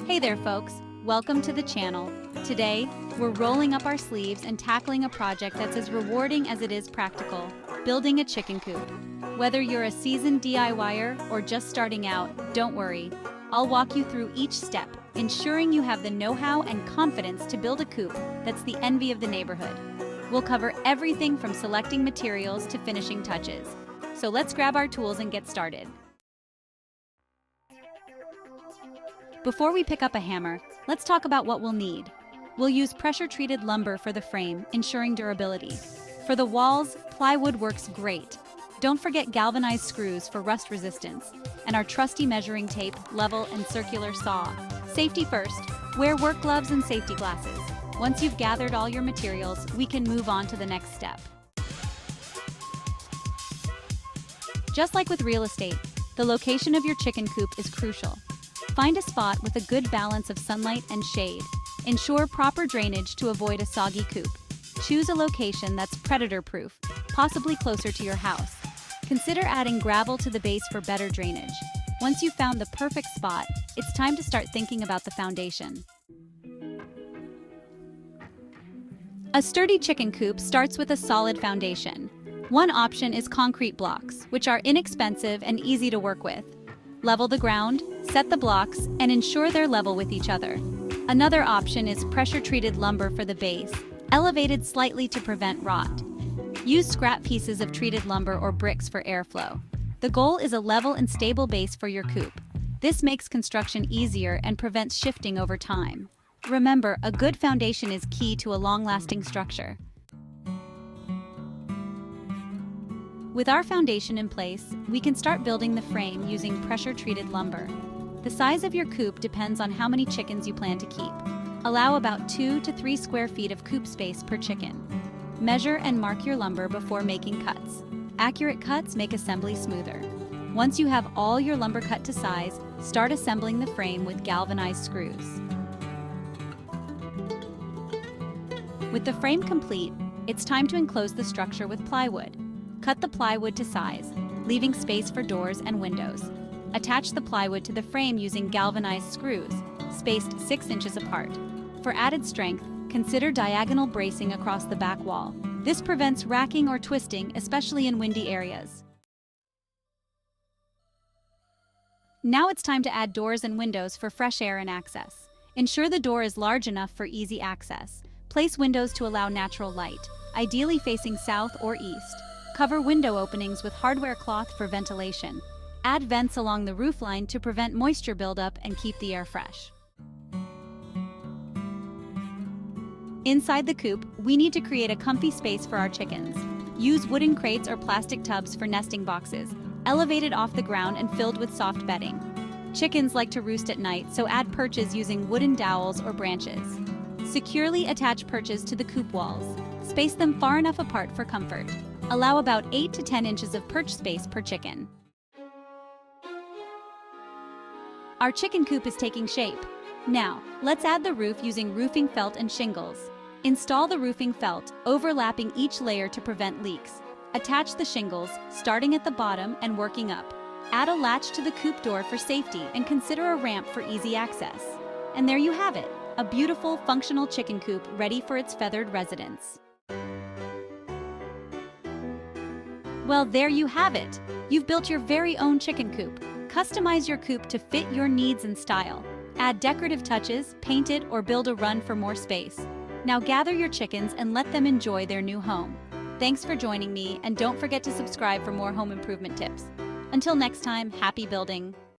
Hey there folks, welcome to the channel. Today, we're rolling up our sleeves and tackling a project that's as rewarding as it is practical, building a chicken coop. Whether you're a seasoned DIYer or just starting out, don't worry. I'll walk you through each step, ensuring you have the know-how and confidence to build a coop that's the envy of the neighborhood. We'll cover everything from selecting materials to finishing touches. So let's grab our tools and get started. Before we pick up a hammer, let's talk about what we'll need. We'll use pressure-treated lumber for the frame, ensuring durability. For the walls, plywood works great. Don't forget galvanized screws for rust resistance, and our trusty measuring tape, level, and circular saw. Safety first, wear work gloves and safety glasses. Once you've gathered all your materials, we can move on to the next step. Just like with real estate, the location of your chicken coop is crucial. Find a spot with a good balance of sunlight and shade. Ensure proper drainage to avoid a soggy coop. Choose a location that's predator-proof, possibly closer to your house. Consider adding gravel to the base for better drainage. Once you've found the perfect spot, it's time to start thinking about the foundation. A sturdy chicken coop starts with a solid foundation. One option is concrete blocks, which are inexpensive and easy to work with. Level the ground, set the blocks, and ensure they're level with each other. Another option is pressure-treated lumber for the base, elevated slightly to prevent rot. Use scrap pieces of treated lumber or bricks for airflow. The goal is a level and stable base for your coop. This makes construction easier and prevents shifting over time. Remember, a good foundation is key to a long-lasting structure. With our foundation in place, we can start building the frame using pressure-treated lumber. The size of your coop depends on how many chickens you plan to keep. Allow about 2 to 3 square feet of coop space per chicken. Measure and mark your lumber before making cuts. Accurate cuts make assembly smoother. Once you have all your lumber cut to size, start assembling the frame with galvanized screws. With the frame complete, it's time to enclose the structure with plywood. Cut the plywood to size, leaving space for doors and windows. Attach the plywood to the frame using galvanized screws, spaced 6 inches apart. For added strength, consider diagonal bracing across the back wall. This prevents racking or twisting, especially in windy areas. Now it's time to add doors and windows for fresh air and access. Ensure the door is large enough for easy access. Place windows to allow natural light, ideally facing south or east. Cover window openings with hardware cloth for ventilation. Add vents along the roofline to prevent moisture buildup and keep the air fresh. Inside the coop, we need to create a comfy space for our chickens. Use wooden crates or plastic tubs for nesting boxes, elevated off the ground and filled with soft bedding. Chickens like to roost at night, so add perches using wooden dowels or branches. Securely attach perches to the coop walls. Space them far enough apart for comfort. Allow about 8 to 10 inches of perch space per chicken. Our chicken coop is taking shape. Now, let's add the roof using roofing felt and shingles. Install the roofing felt, overlapping each layer to prevent leaks. Attach the shingles, starting at the bottom and working up. Add a latch to the coop door for safety and consider a ramp for easy access. And there you have it, a beautiful, functional chicken coop ready for its feathered residents. Well, there you have it. You've built your very own chicken coop. Customize your coop to fit your needs and style. Add decorative touches, paint it, or build a run for more space. Now gather your chickens and let them enjoy their new home. Thanks for joining me, and don't forget to subscribe for more home improvement tips. Until next time, happy building!